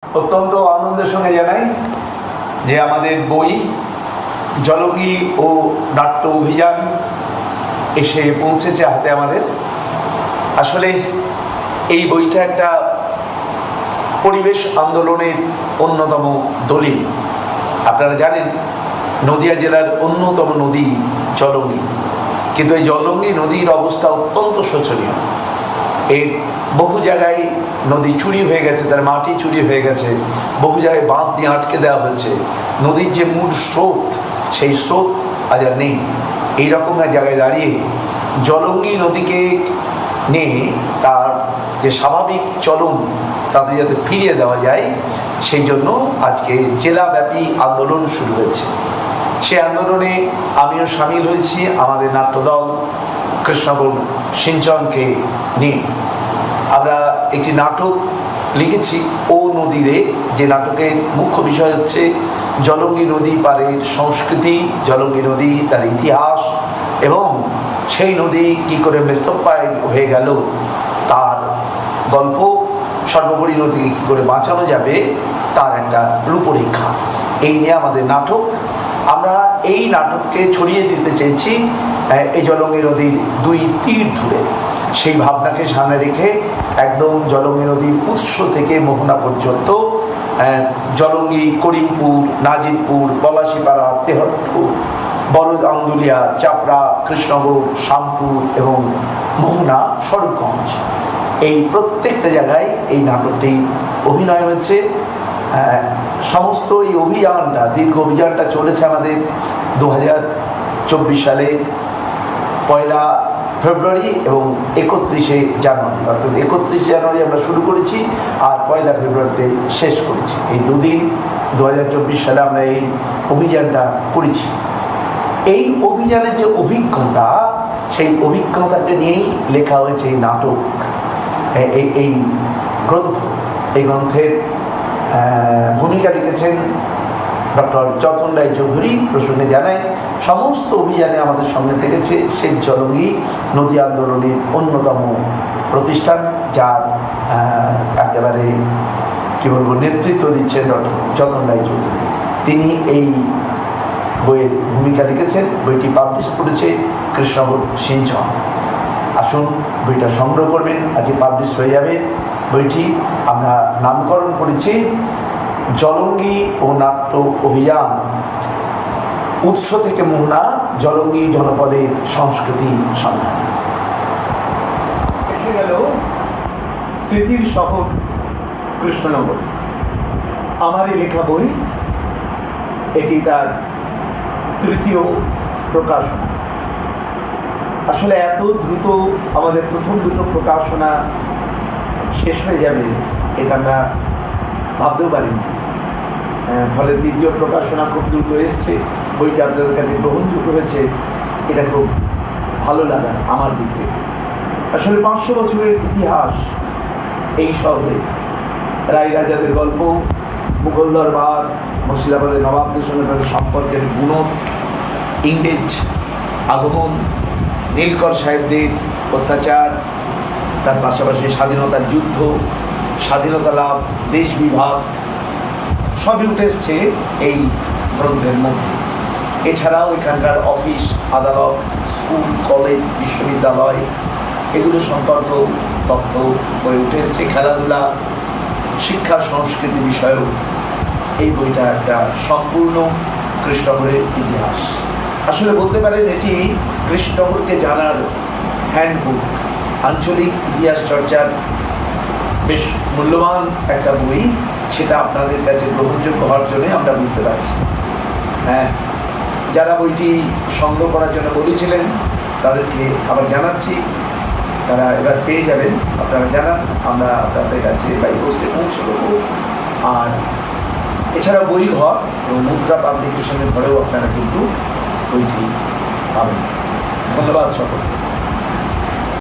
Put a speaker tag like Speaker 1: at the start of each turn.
Speaker 1: অত্যন্ত আনন্দের সঙ্গে জানাই যে আমাদের বই জলঙ্গি ও নাট্য অভিযান এসে পৌঁছেছে হাতে আমাদের। আসলে এই বইটা একটা পরিবেশ আন্দোলনের অন্যতম দলিল। আপনারা জানেন নদিয়া জেলার অন্যতম নদী জলঙ্গি, কিন্তু এই জলঙ্গি নদীর অবস্থা অত্যন্ত শোচনীয়। এর বহু জায়গায় নদী চুরি হয়ে গেছে, তার মাটি চুরি হয়ে গেছে, বহু জায়গায় বাঁধ দিয়ে আটকে দেওয়া হয়েছে। নদীর যে মূল স্রোত, সেই স্রোত আজ আর নেই। এইরকম এক জায়গায় দাঁড়িয়ে জলঙ্গি নদীকে নিয়ে তার যে স্বাভাবিক চলন তাতে যাতে ফিরিয়ে দেওয়া যায়, সেই জন্য আজকে জেলাব্যাপী আন্দোলন শুরু হয়েছে। সেই আন্দোলনে আমিও সামিল হয়েছি আমাদের নাট্যদল কৃষ্ণগর সিঞ্চনকে নিয়ে। আমরা একটি নাটক লিখেছি ও নদীরে, যে নাটকের মুখ্য বিষয় হচ্ছে জলঙ্গি নদী পারের সংস্কৃতি, জলঙ্গি নদী তার ইতিহাস এবং সেই নদী কী করে মৃতপ্রায় হয়ে গেল তার গল্প, সর্বোপরি নদীকে কী করে বাঁচানো যাবে তার একটা রূপরেখা। এই নিয়ে আমাদের নাটক। আমরা এই নাটককে ছড়িয়ে দিতে চেয়েছি এই জলঙ্গি নদীর দুই তীর ধরে। সেই ভাবনাকে সামনে রেখে একদম জলঙ্গি নদীর উৎস থেকে মোহনা পর্যন্ত, জলঙ্গি, করিমপুর, নাজিরপুর, পলাশিপাড়া, তেহট্টু, বড় আন্দুলিয়া, চাপড়া, কৃষ্ণগর, শামপুর এবং মোহনা, স্বরূপগঞ্জ, এই প্রত্যেকটা জায়গায় এই নাটকটি অভিনয় হয়েছে। সমস্ত এই অভিযানটা, দীর্ঘ অভিযানটা চলেছে আমাদের 2024 সালে 1 ফেব্রুয়ারি এবং 31 জানুয়ারি, অর্থাৎ 31 জানুয়ারি আমরা শুরু করেছি আর 1 ফেব্রুয়ারিতে শেষ করেছি। এই দুদিন 2024 সালে আমরা এই অভিযানটা করেছি। এই অভিযানের যে অভিজ্ঞতা, সেই অভিজ্ঞতাকে নিয়েই লেখা হয়েছে এই নাটক, এই গ্রন্থ। এই গ্রন্থের ভূমিকা লিখেছেন ডক্টর যতন রায়চৌধুরী। প্রসঙ্গে জানায় সমস্ত অভিযানে আমাদের সঙ্গে থেকেছে সেই জলঙ্গি নদী আন্দোলনের অন্যতম প্রতিষ্ঠান, যার একেবারে কী বলবো নেতৃত্ব দিচ্ছেন ডক্টর যতন রায়চৌধুরী। তিনি এই বইয়ের ভূমিকা লিখেছেন। বইটি পাবলিশ করেছে কৃষ্ণগর সিঞ্চন। আসুন বইটা সংগ্রহ করবেন, আজকে পাবলিশ হয়ে যাবে। বইটি আমরা নামকরণ করেছি জলঙ্গি ও নাট্য অভিযান, উৎস থেকে মোহনা, জলঙ্গি জনপদের সংস্কৃতি সন্ধান। এসে গেল স্মৃতির শহর কৃষ্ণনগর। আমারই লেখা বই, এটি তার 3য় প্রকাশনা। আসলে এত দ্রুত আমাদের প্রথম দুটো প্রকাশনা শেষ হয়ে যাবে এটা আমরা ভাবতেও পারিনি। ফলে 2য় প্রকাশনা খুব দ্রুত এসছে। বইটা আপনাদের কাছে গ্রহণযোগ্য হয়েছে, এটা খুব ভালো লাগা আমার দিক থেকে। আসলে 500 বছরের ইতিহাস এই শহরে। রায় রাজাদের গল্প, মুঘল দরবার, মুর্শিদাবাদের নবাবদের সঙ্গে তাদের সম্পর্কের গুণন, ইংরেজ আগমন, নীলকর সাহেবদের অত্যাচার, তার পাশাপাশি স্বাধীনতার যুদ্ধ, স্বাধীনতা লাভ, দেশ বিভাগ, সবই উঠে এসছে এই গ্রন্থের মধ্যে। এছাড়াও এখানকার অফিস, আদালত, স্কুল, কলেজ, বিশ্ববিদ্যালয়, এগুলো সম্পর্ক তথ্য হয়ে উঠে এসছে। খেলাধুলা, শিক্ষা, সংস্কৃতি বিষয়েও এই বইটা একটা সম্পূর্ণ কৃষ্ণনগরের ইতিহাস। আসলে বলতে পারেন এটি কৃষ্ণনগরকে জানার হ্যান্ডবুক, আঞ্চলিক ইতিহাস চর্চার বেশ মূল্যবান একটা বই। সেটা আপনাদের কাছে গ্রহণযোগ্য হওয়ার জন্যই আমরা বুঝতে পারছি। হ্যাঁ, যারা বইটি সংগ্রহ করার জন্য বলেছিলেন তাদেরকে আবার জানাচ্ছি, তারা এবার পেয়ে যাবেন। আপনারা জানান, আমরা আপনাদের কাছে বাই পোস্টে পৌঁছে দেবো। আর এছাড়া বই ঘর এবং মুদ্রা পাবলিকেশনের ঘরেও আপনারা কিন্তু বইটি পাবেন। ধন্যবাদ সকলকে।